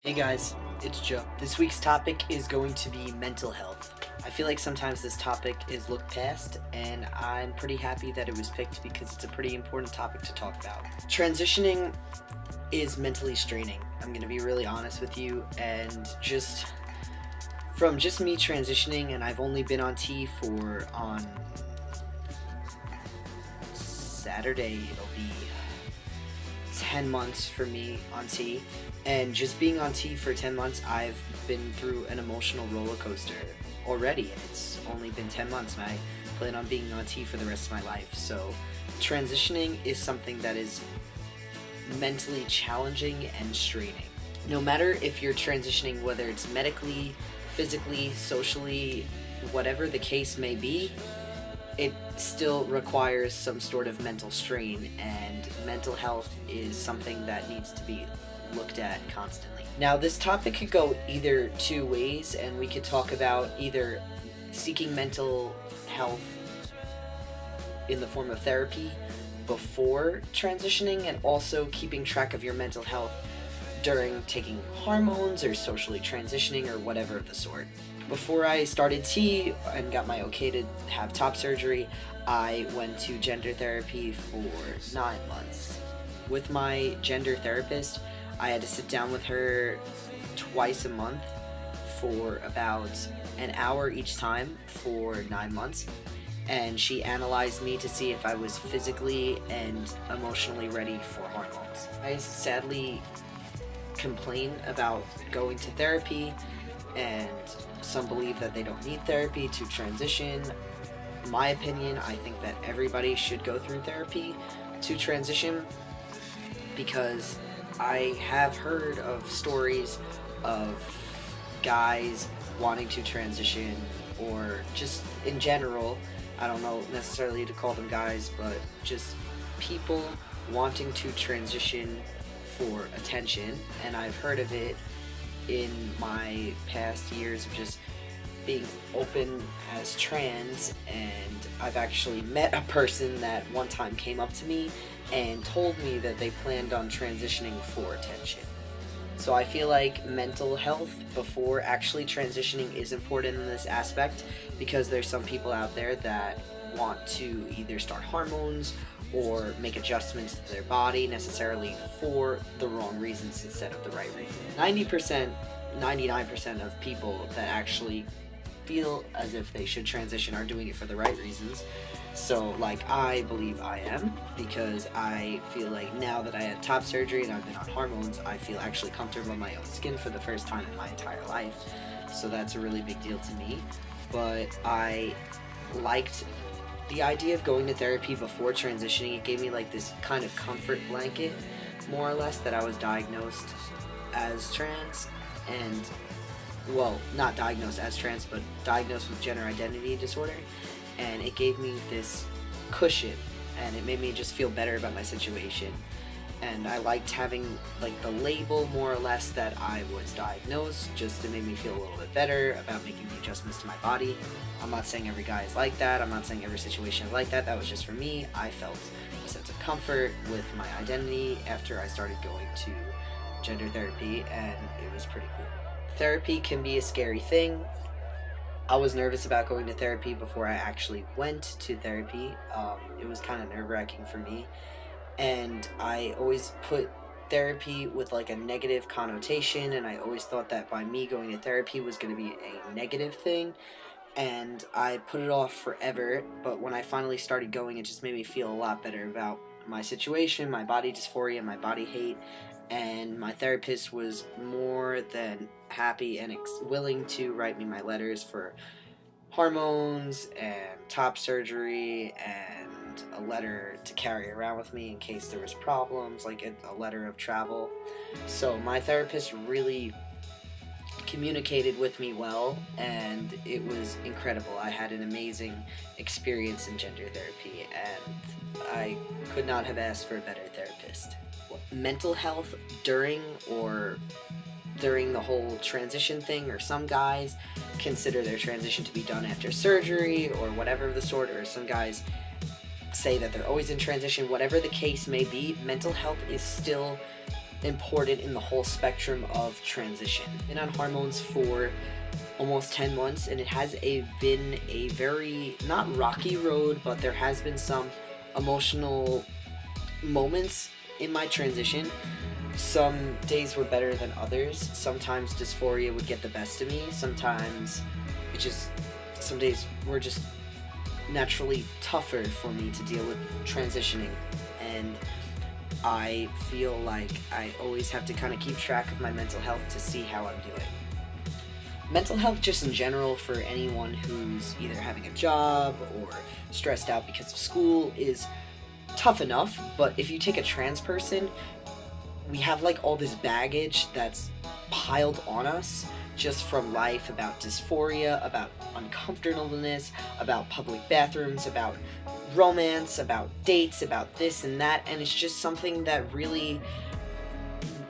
Hey guys, it's Joe. This week's topic is going to be mental health. I feel like sometimes this topic is looked past, and I'm pretty happy that it was picked because it's a pretty important topic to talk about. Transitioning is mentally straining. I'm going to be really honest with you, and just me transitioning, and I've only been on T for on Saturday, it'll be 10 months for me on T. And just being on T for 10 months, I've been through an emotional roller coaster already, and it's only been 10 months, and I plan on being on T for the rest of my life. So transitioning is something that is mentally challenging and straining. No matter if you're transitioning, whether it's medically, physically, socially, whatever the case may be, it still requires some sort of mental strain, and mental health is something that needs to be looked at constantly. Now, this topic could go either two ways, and we could talk about either seeking mental health in the form of therapy before transitioning, and also keeping track of your mental health during taking hormones or socially transitioning or whatever of the sort. Before I started T and got my okay to have top surgery, I went to gender therapy for 9 months. With my gender therapist, I had to sit down with her twice a month for about an hour each time for 9 months, and she analyzed me to see if I was physically and emotionally ready for hormones. I sadly complain about going to therapy, and some believe that they don't need therapy to transition. In my opinion, I think that everybody should go through therapy to transition, because I have heard of stories of guys wanting to transition, or just in general, I don't know necessarily to call them guys, but just people wanting to transition for attention. And I've heard of it in my past years of just being open as trans, and I've actually met a person that one time came up to me and told me that they planned on transitioning for attention. So I feel like mental health before actually transitioning is important in this aspect, because there's some people out there that want to either start hormones or make adjustments to their body necessarily for the wrong reasons instead of the right reasons. 90%, 99% of people that actually feel as if they should transition are doing it for the right reasons. So, like, I believe I am, because I feel like now that I had top surgery and I've been on hormones, I feel actually comfortable in my own skin for the first time in my entire life. So that's a really big deal to me. But I liked the idea of going to therapy before transitioning. It gave me like this kind of comfort blanket, more or less, that I was diagnosed as trans, and well, not diagnosed as trans, but diagnosed with gender identity disorder, and it gave me this cushion, and it made me just feel better about my situation. And I liked having like the label, more or less, that I was diagnosed, just to make me feel a little bit better about making the adjustments to my body. I'm not saying every guy is like that, I'm not saying every situation is like that. That was just for me. I felt a sense of comfort with my identity after I started going to gender therapy, and it was pretty cool. Therapy can be a scary thing. I was nervous about going to therapy before I actually went to therapy. It was kind of nerve-wracking for me, and I always put therapy with like a negative connotation, and I always thought that by me going to therapy was going to be a negative thing, and I put it off forever. But when I finally started going, it just made me feel a lot better about my situation, my body dysphoria, my body hate, and my therapist was more than happy and willing to write me my letters for hormones and top surgery, and a letter to carry around with me in case there was problems, like a letter of travel. So my therapist really communicated with me well, and it was incredible. I had an amazing experience in gender therapy, and I could not have asked for a better therapist. Mental health during the whole transition thing, or some guys consider their transition to be done after surgery or whatever of the sort, or some guys say that they're always in transition. Whatever the case may be, mental health is still important in the whole spectrum of transition. Been on hormones for almost 10 months, and it has been a very, not rocky road, but there has been some emotional moments in my transition. Some days were better than others. Sometimes dysphoria would get the best of me. Sometimes some days were just naturally tougher for me to deal with transitioning, and I feel like I always have to kind of keep track of my mental health to see how I'm doing. Mental health just in general for anyone who's either having a job or stressed out because of school is tough enough, but if you take a trans person, we have like all this baggage that's piled on us just from life, about dysphoria, about uncomfortableness, about public bathrooms, about romance, about dates, about this and that, and it's just something that really,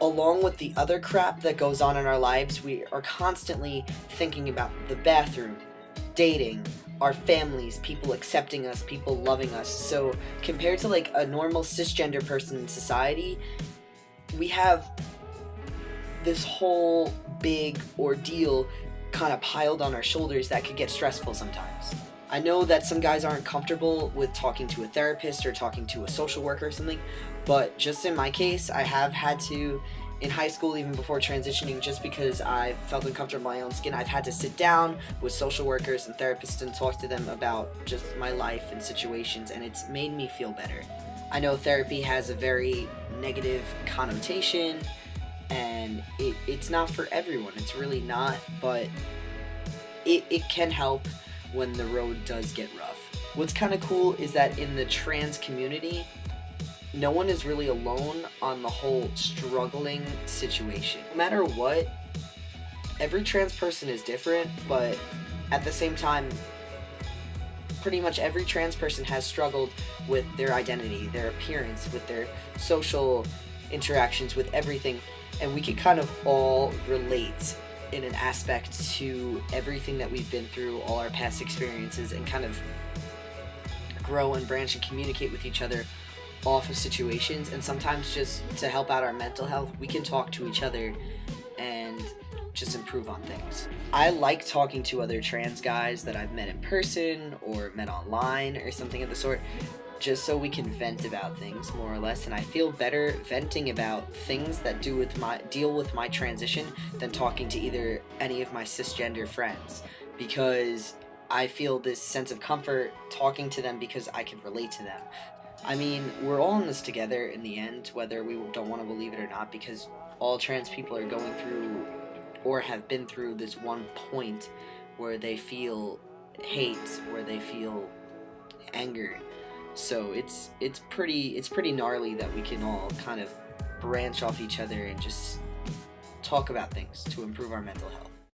along with the other crap that goes on in our lives, we are constantly thinking about the bathroom, dating, our families, people accepting us, people loving us. So compared to like a normal cisgender person in society, we have this whole big ordeal kind of piled on our shoulders that could get stressful sometimes. I know that some guys aren't comfortable with talking to a therapist or talking to a social worker or something, but just in my case, I have had to, in high school, even before transitioning, just because I felt uncomfortable in my own skin, I've had to sit down with social workers and therapists and talk to them about just my life and situations, and it's made me feel better. I know therapy has a very negative connotation, and it's not for everyone. It's really not, but it can help when the road does get rough. What's kind of cool is that in the trans community, no one is really alone on the whole struggling situation. No matter what, every trans person is different, but at the same time, pretty much every trans person has struggled with their identity, their appearance, with their social interactions, with everything, and we can kind of all relate in an aspect to everything that we've been through, all our past experiences, and kind of grow and branch and communicate with each other off of situations. And sometimes just to help out our mental health, we can talk to each other and just improve on things. I like talking to other trans guys that I've met in person or met online or something of the sort, just so we can vent about things more or less, and I feel better venting about things that deal with my transition than talking to either any of my cisgender friends, because I feel this sense of comfort talking to them because I can relate to them. I mean, we're all in this together in the end, whether we don't want to believe it or not, because all trans people are going through or have been through this one point where they feel hate, where they feel anger. So it's pretty gnarly that we can all kind of branch off each other and just talk about things to improve our mental health.